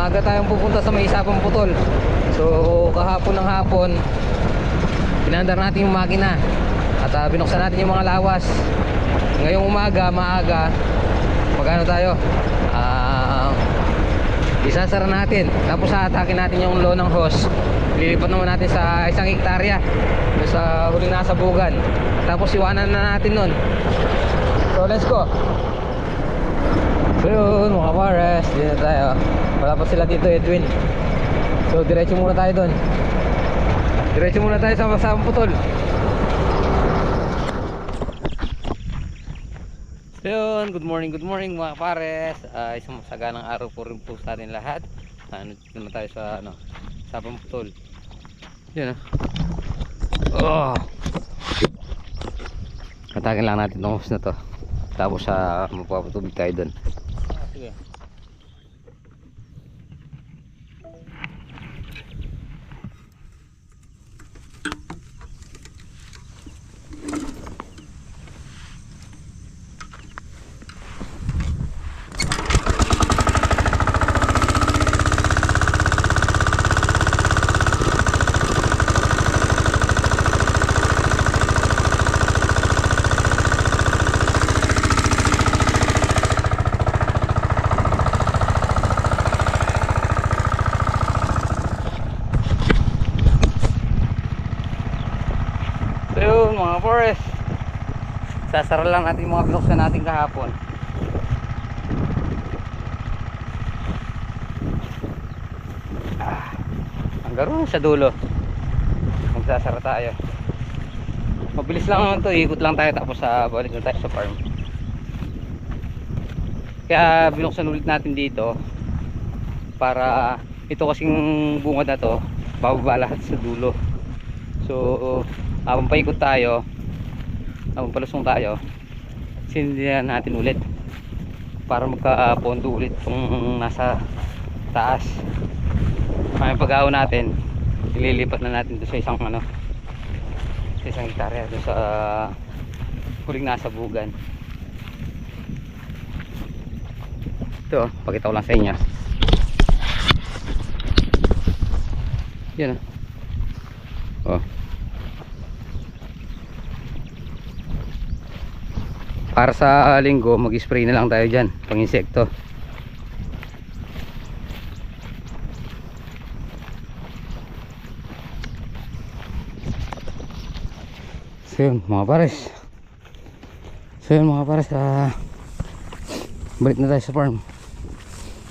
maaga tayong pupunta sa may Isabang Putol. So kahapon ng hapon pinandar natin yung makina at binuksan natin yung mga lawas. Ngayong umaga, maaga, magano tayo, isasara natin, tapos atake natin yung low ng hose. Lilipat naman natin sa 1 hektarya sa huling nasabugan, tapos iwanan na natin nun. So let's go. So yun mga pares, dito na tayo. Wala pa sila dito, Edwin. So diretso muna tayo dun. Diretso muna tayo sa Isabang Putol. So yun, good morning mga pares. Isang masaganang araw po rin po sa atin lahat. Nandito naman tayo sa Isabang Putol. Yun Atakin lang natin itong hose na to, tapos mapapatubig tayo dun. Sige. Mga forest, sasara lang natin yung mga binuksan natin kahapon. Hanggang roon sa dulo magsasara tayo. Mabilis lang naman to, ikot lang tayo tapos balik na tayo sa farm. Kaya binuksan ulit natin dito para ito kasing bungad na to bababa lahat sa dulo. So habang paikot tayo, habang palusong tayo, sindihan natin ulit para magka-pondo ulit kung nasa taas. May pag-aw natin, ililipat na natin doon sa isang sa isang hektarya doon sa huling nasabugan. Ito, pakita ko lang sa inyo. Yan para sa linggo mag-spray na lang tayo dyan pang insekto. So yun mga pares, balik na tayo sa farm,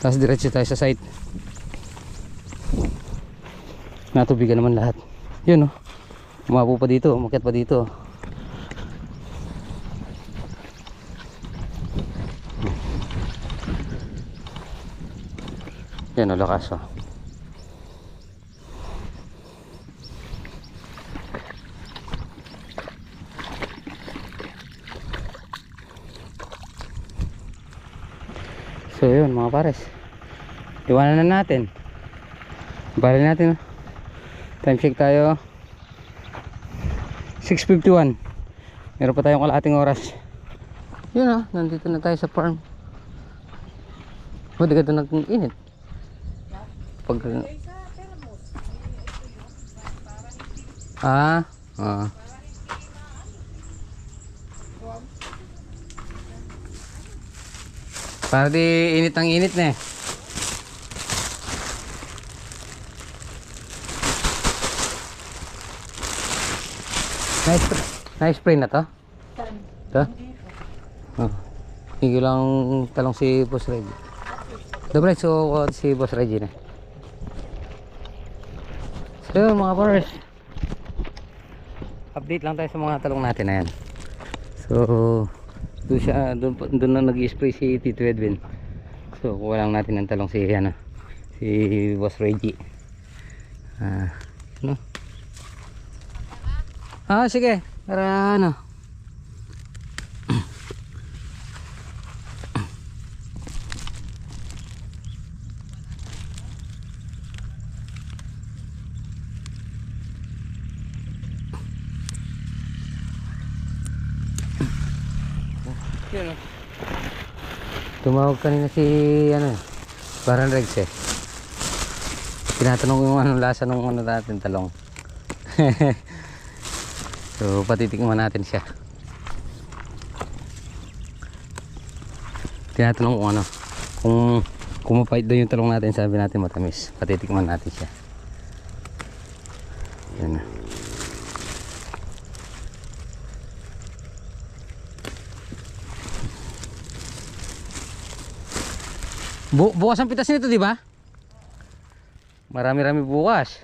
tapos diretso tayo sa site. Natubigan naman lahat. Yun umapo pa dito, umakyat pa dito. Yan lakas So yun mga pares, iwanan na natin, balik natin. Time check tayo 6:51. Meron pa tayong kalahating oras. Yun nandito na tayo sa farm. Buti ka doon nag-init pag para di init ang init na Nice spray na to? Ito? Hindi lang talong si Boss Reggie. Dobre, so si Boss Reggie na. So yun mga pares, update lang tayo sa mga talong natin na yan. So doon na nag-spray si Tito Edwin. So kuha lang natin ng talong si si Boss Reggie. Sige, para tumawag kanina si Baran Rex Tinatanong yung ano lasa ng ano natin, talong. So patitikman natin siya. Tinatanong kung ano, kung mapait daw yung talong natin, sabi natin matamis. Patitikman natin siya. Yan na. Bukas ang pitas nito, di ba? Marami-rami bukas.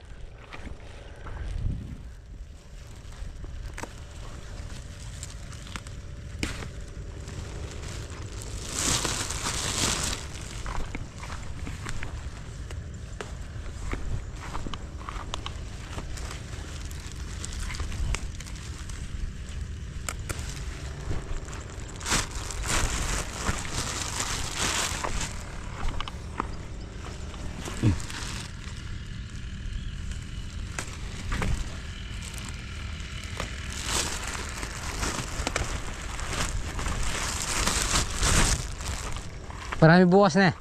Marami bukas na.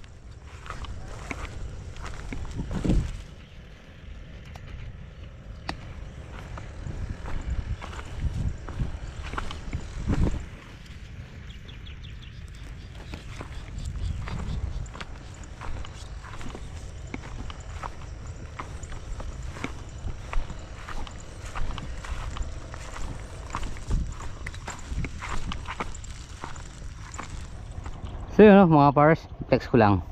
So yun, mga pars, text ko lang.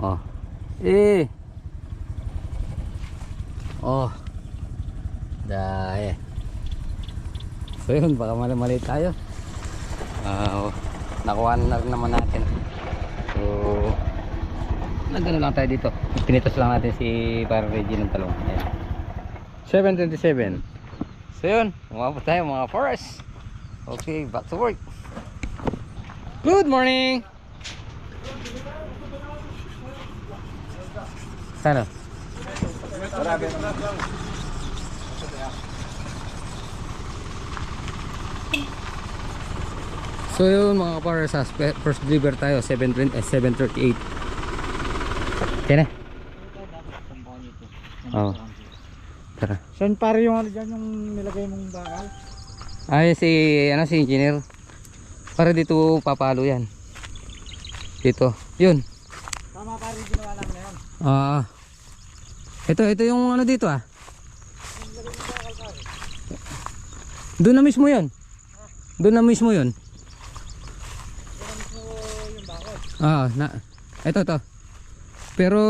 Oh. Oh. Dahil. So yun, baka mali tayo. Nakuha na rin naman natin. So nagano lang tayo dito. Pinitos lang natin si parang Reggie ng talong. Ayan. 7:27. So yun, umabot tayo mga pars. Okay, back to work. Good morning. Sana. So yun mga kapar, sa first deliver tayo 7:38. Kaya na? Oo. Tara. Saan pare yung ano dyan yung nilagay mong bakal? Ay si engineer. Para dito papalo yan. Dito. Yun. Tama pare, ginawa namin na yan. Ito yung ano dito ah. Doon na mismo yun. Doon na mismo yun. Ito. Pero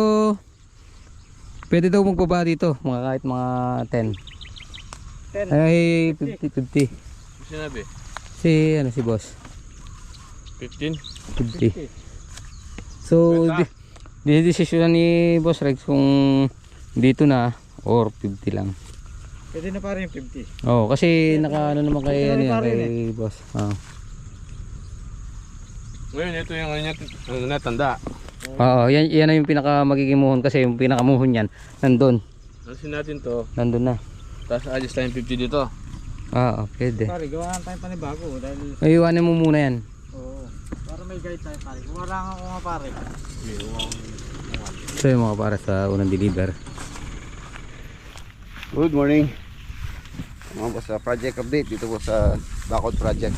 pwede daw magbaba dito, mga kahit mga 10. Ay 50. Sinabi? Si boss. 15? 50. So decision ni Boss Rex kung dito na or 50 lang. Pwede na pare yung 50. Oh, kasi naka ano naman kay ano yan, pare kay boss. Ngayon ito yung ano niya, natanda. Oo, yan na yung pinaka magiging muhon kasi yung pinakamuhon niyan nandun. Alisin natin to. Nandun na. Tapos adjust tayong 50 dito. Pwede. Pare, gawa na tayong panibago dahil Iwanan mo muna yan. oo, para may guide tayo pare. Kumarangan ko nga pare. So yung mga para sa unang deliver. Good morning mga boss, sa project update dito po sa Backward project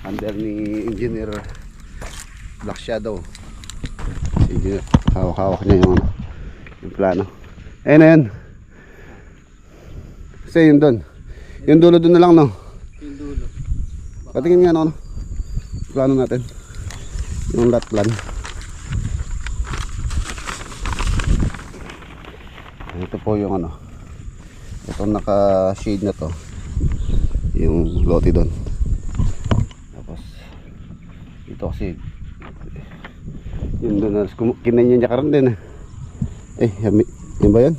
under ni Engineer Black Shadow. Si Engineer, hawak niya yung plano. Ayun na yan. Kasi yun doon, yung dulo doon na lang, no? Yung dulo. Patingin nga, no? Plano natin, yung lot plan. Ito po yung ano, itong naka shade na to, yung lote doon. Tapos dito kasi yun doon na kinanya niya karon din yun ba yan?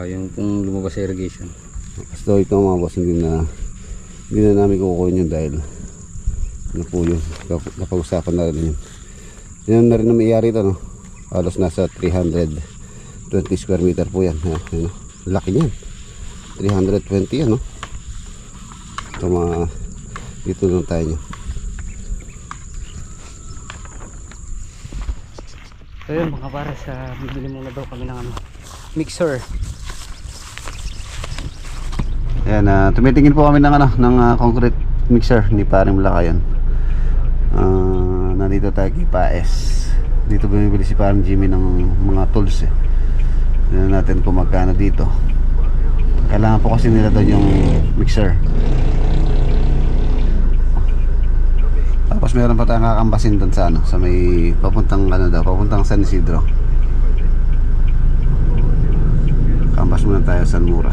Yung kung lumabas sa irrigation. So ito mga boss, hindi na namin kukunin yun dahil ano po yun, napag-usapan na rin yun. Yun na rin na mayari ito, no? Halos nasa 320 square meter po yan. Ayan, laki niyan, 320 yan, no? Ito mga dito lang tayo nyo. So yun mga pares, bibili muna daw kami ng ano, mixer. Ayan, tumitingin po kami ng ano, ng concrete mixer ni Paring Malakayan. Nandito tayo kay Paes. Dito bumibili si Paring Jimmy ng mga tools eh. Tignan natin kung magkano dito. Kailangan po kasi nila doon yung mixer. Tapos meron pa tayong kakambasin doon sa ano, sa may papuntang ano daw, papuntang San Isidro. Kambas muna tayo sa Mura.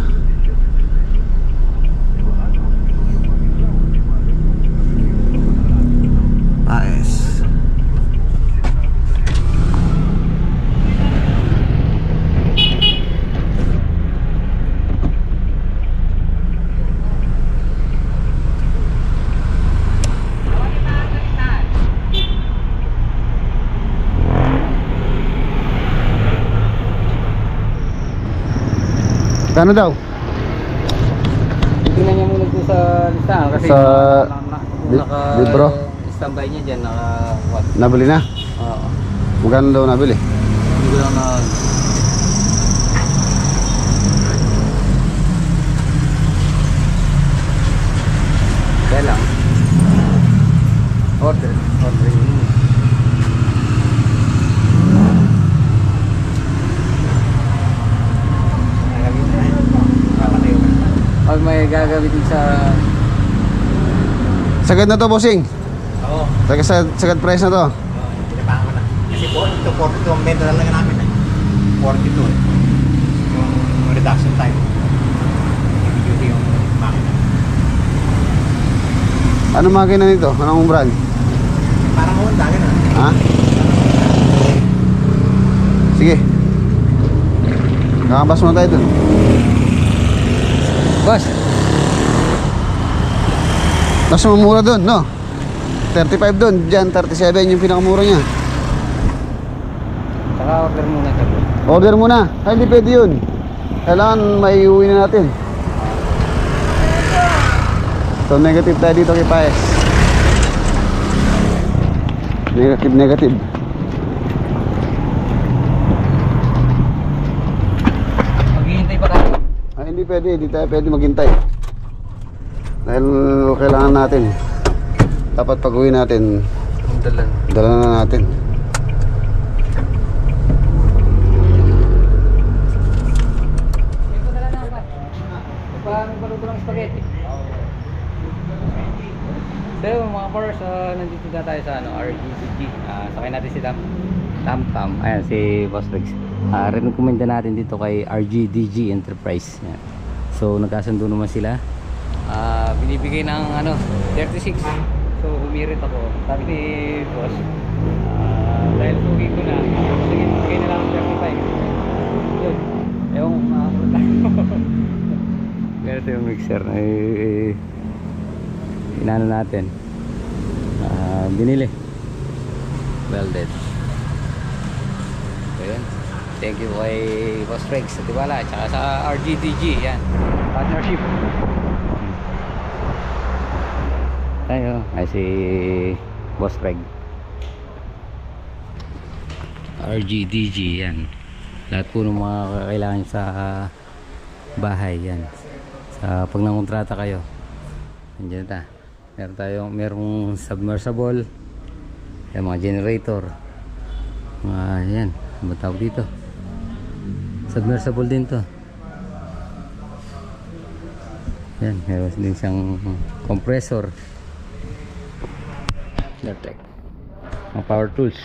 Paes. Kano daw? Tingnan niya muna dito sa listahan kasi Sa libro? standby niya dyan, what? Nabili na? Oo. Magkano daw nabili? Hindi ko lang na... Kaya lang. Order yun. Pag may gagamitin sa... Sagad na to, bossing. Oo. Sagad price na to. Pinapahan ko na. Kasi po, ito 42 ang benta talaga namin eh. 42 eh. Yung reduction time. Heavy duty yung makina. Ano makina nito? Anong brand? Parang Honda, gano'n. Ha? Sige. Kakabas muna tayo dun. Boss! Mas mamura dun, no? 35 dun. Diyan, 37 yung pinakamura niya. Saka order muna siya bro. Order muna. Ay, hindi pwede yun. Kailangan may uwi na natin. So, negative tayo dito kay Paes. Negative. Maghihintay pa tayo. Ay, hindi pwede. Hindi tayo pwede maghintay. Dahil kailangan natin. Dapat pag uwi natin, dala na natin. Paluto ng spaghetti. So mga bars, nandito na tayo sa ano, RGCG. Sakay natin si Tam. Ayan si Boss Rex. Recommenda natin dito kay RGDG Enterprise. Ayan. So nagkasundo naman sila. Binibigay ng ano 36. So humirit ako. Sabi ni Boss, dahil sugi ko na, sige bigay na lang ng 35. Yun. Ewan kung makakapunta tayo. Ganito yung mixer na inano natin. Binili. Welded. Ayun. Thank you kay Boss Rex sa tiwala at saka sa RGDG. Yan. Partnership. Tayo. Ay si Boss Reg. RGDG. Yan. Lahat po ng mga kailangan sa bahay. Yan. Sa pag nangontrata kayo, nandiyan na. Merong submersible, yan, mga generator, yan, ano tawag dito, submersible din to. Yan, meron din siyang compressor, Nertec, mga power tools.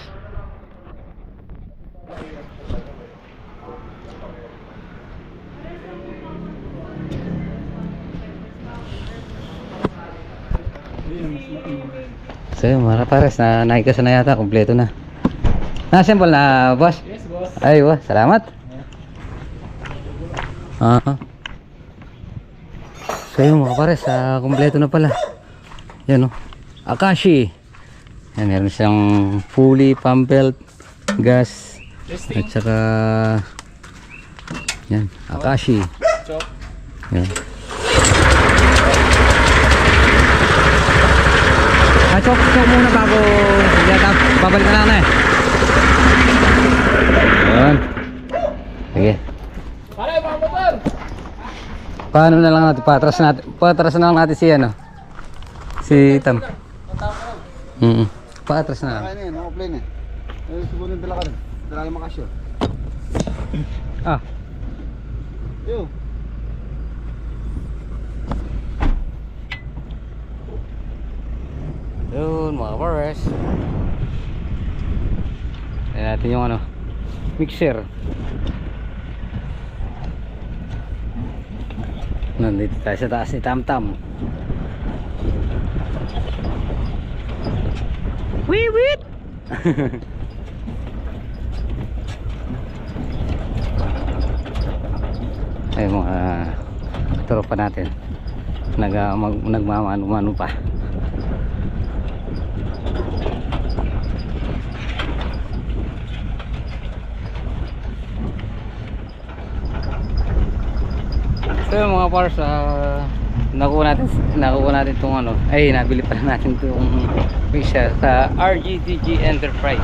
So yun mga pares, nakikasa na yata, kompleto na. Na-assemble na boss? Yes, boss. Ay boss, salamat. So yun mga pares, kompleto na pala. Yan o, Akashi. Yan, meron siyang fully pump belt, gas, at saka yan, Akashi. Yan. Chok muna bago babalik na lang na eh. Ayan. Sige. Paano na lang natin? Patras na lang natin si ano? Si Tam. Patras na lang. Kaya na yun, naka-plane eh. Eh, siguro yung dala ka rin. Dala lang makasyo. Ah. Yo. Yun mga pares. Ayan natin yung ano, mixer. Nandito tayo sa taas ni Tam Tam. Wiwit! Ay mga tropa natin nagmamano-mano pa. So yun mga pars, nakuha natin itong ano, ay nabili pala natin itong mixer sa RGDG Enterprise.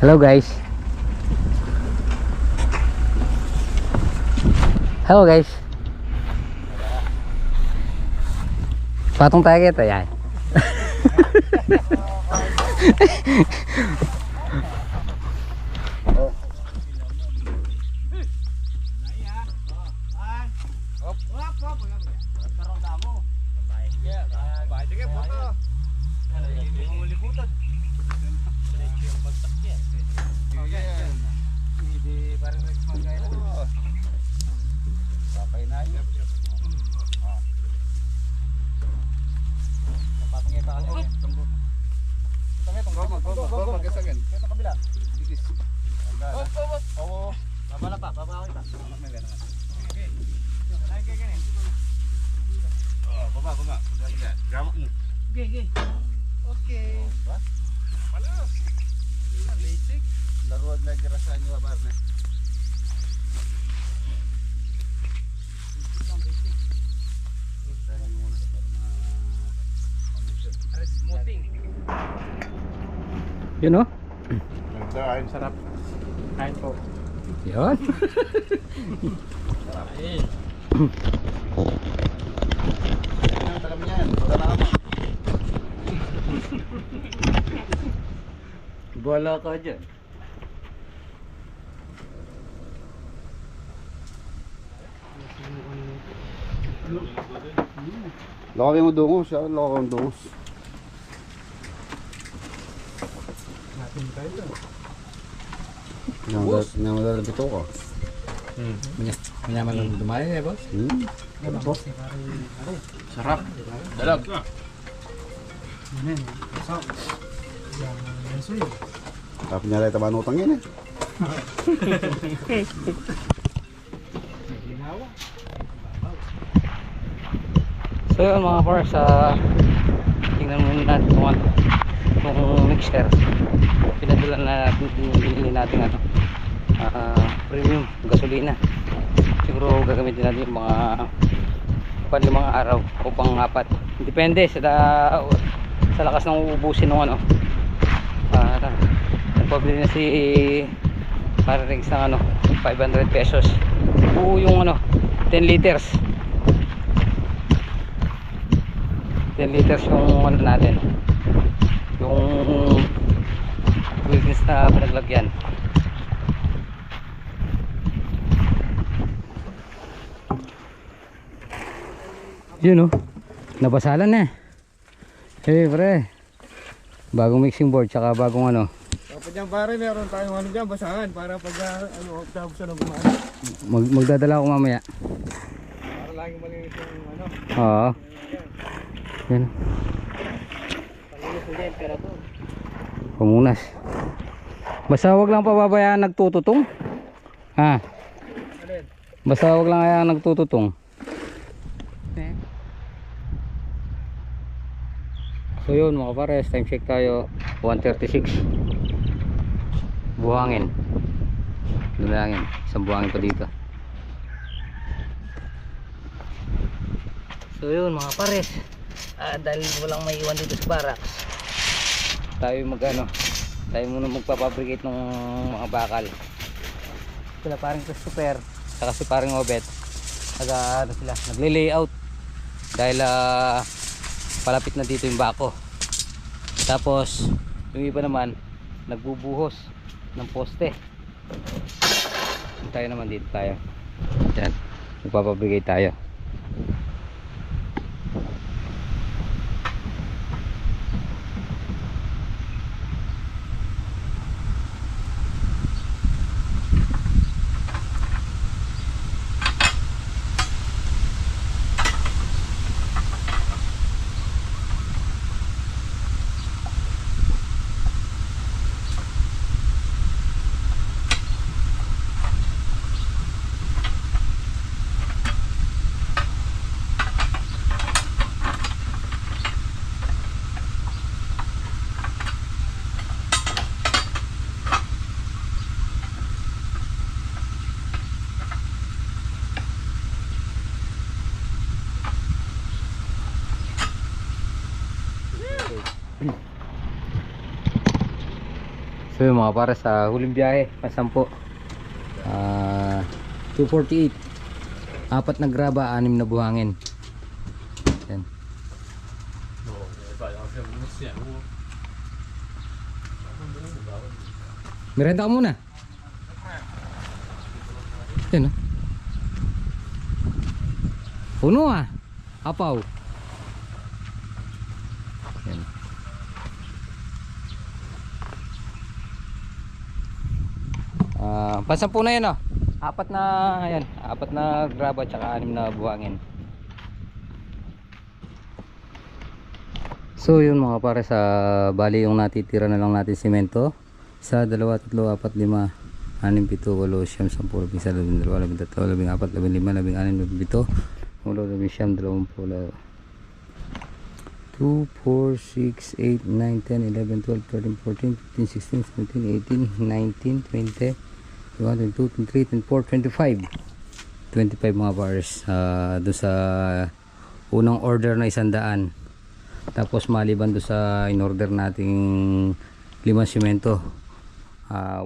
Hello guys. Hello guys. Patong tayo kita yan. You know? Ang sarap. Kain po. Yun. Bala ka dyan. Laki mo dungos, siya. Laki mo dungos. Namadala dito ko. Manyaman lang dumayo eh boss. Sarap. Dalag. Tapos niya lang tamaan utang yun eh. So yun mga pars, tingnan muna natin itong mixer. Pinadala na natin, binili natin ano, premium gasolina. Siguro gagamitin natin yung mga panlimang araw o pang-apat. Depende sa lakas ng uubusin ng ano. Nagpabili na si Pararex ng ano, 500 pesos. Buo yung ano, 10 liters. 10 liters yung ano natin, yung wheels na pinaglagyan. Yun o, nabasalan na eh pre, bagong mixing board tsaka bagong ano. Kapag dyan pare, meron tayong ano dyan, basahan para pag tapos na gumana. Magdadala ako mamaya Para laging malinis yung ano. oo. Yan. Pumunas. Basta wag lang pababayaan nagtututong. Ha? Basta wag lang kaya nagtututong. So yun mga pares, time check tayo 1:36. buhangin. Dulangin, isang buhangin pa dito. So yun mga pares, dahil walang may iwan dito sa barracks, tayo tayo muna magpapabricate ng mga bakal. Sila paring Christopher saka si paring Obet nagle-layout dahil palapit na dito yung bako. Tapos yung iba naman nagbubuhos ng poste. Tayo naman dito tayo. Yan, magpapabricate tayo. So yun mga para sa huling biyahe, pasampo 248, 4 na graba, 6 na buhangin. Yan. Merenda ka muna. Yan, puno apaw. Yan. Pasampu na yan, 4 na graba tsaka 6 na buhangin. So yun mga pare, sa bali yung natitira na lang natin simento, 1, 2, 3, 4, 5, 6, 7, 8, 9, 10, 11, 12, 13, 14, 15, 16, 17, 18, 19, 20, 1, 2, 3, 4, 25 mga bars doon sa unang order na 100. Tapos maliban doon sa in order nating 5 simento, 105.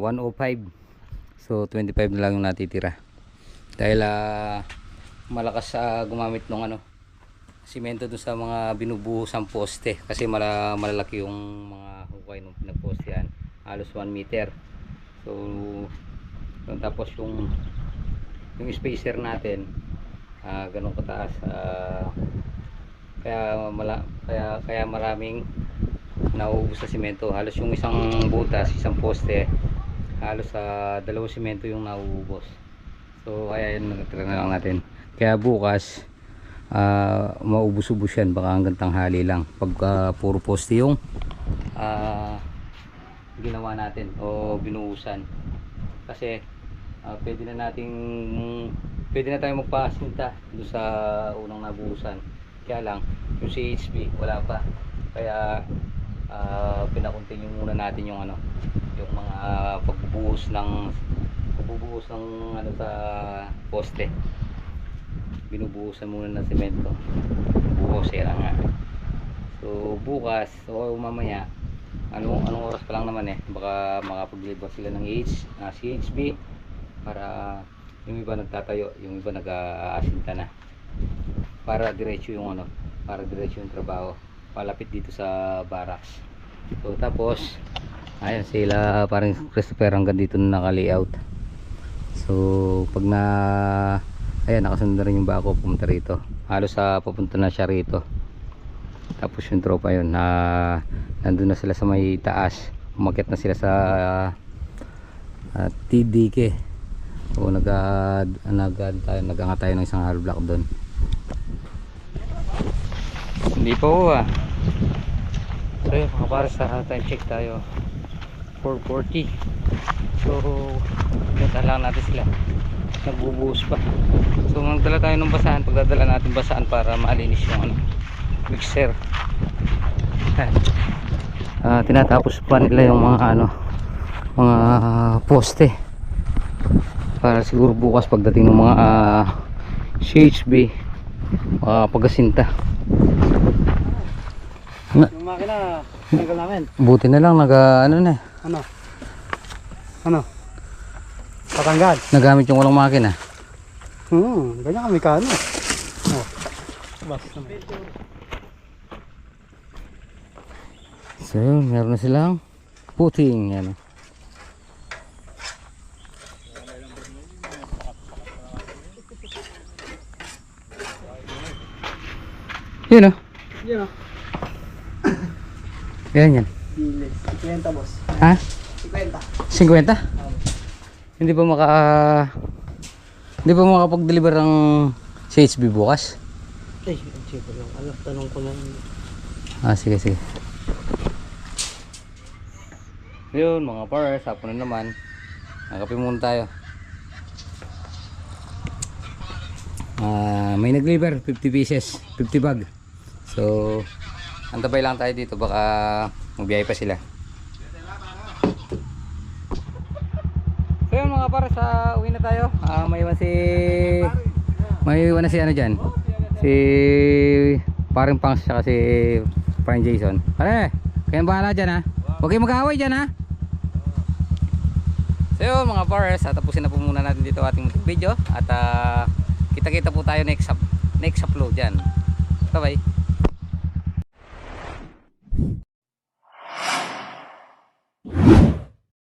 So 25 na lang yung natitira dahil malakas gumamit ng simento doon sa mga binubuhosang poste kasi malalaki yung mga hukay nung pinagpostehan, halos 1 meter. So tapos yung spacer natin ganun kataas, kaya maraming nauubos sa simento. Halos yung isang butas, isang poste, halos 2 simento yung nauubos. So kaya yun, natira na lang natin. Kaya bukas maubos-ubos yan, baka hanggang tanghali lang pag puro poste yung ginawa natin o binuhusan. Kasi pwede na tayong magpasinta doon sa unang nabuhusan. Kaya lang yung CHP wala pa, kaya pinakontinue muna natin yung yung mga pagbubuhos ng sa poste. Binubuhusan muna ng semento, buhos yan nga. So bukas o mamaya, anong oras pa lang naman baka makapaglibot sila ng CHP para yung iba nagtatayo, yung iba nag-aasinta na para diretso yung trabaho palapit dito sa barracks. So tapos ayan sila parang Christopher hanggang dito na naka-layout. So pag nakasunod na rin yung bako pumunta rito, halos papunta na siya rito. Tapos yung tropa yun nandun na sila sa may taas, umakyat na sila sa TDK. So naganga tayo ng isang hollow block doon. Hindi pa ho So yun mga para sa time check tayo 4:40. So punta lang natin sila, nagbubuhos pa. So magdala tayo ng basahan, pagdadala natin basahan para malinis yung mixer. Tinatapos pa nila yung mga mga poste para siguro bukas pagdating ng mga CHB pagkasinta. Yung makina, tinagal namin. Buti na lang ano na Ano? Patanggal. nagamit yung walang makina. Ganyan kami kano. Oh. Basta. So yun, meron na silang puting yan. Yun o. Yan o. Yan yan. Bilis. 50 boss. Ha? 50. 50? Hindi ba makapag-deliver ng CHB bukas? Ay, check lang. Ano, tanong ko lang. Sige. Yun mga pars, hapon na naman. Nakape muna tayo. May nag-deliver 50 pieces, 50 bag. So, antabay lang tayo dito, baka magbiyahe pa sila. So yun mga pars, uwi na tayo. May iwan na si ano dyan, si paring Pangs siya si Prime Jason. Pare, kayong bahala dyan ha. Huwag kayong mag-away dyan ha. So yun mga pars, tapusin na po muna natin dito ating munting video. At kita-kita po tayo next upload dyan. Bye bye.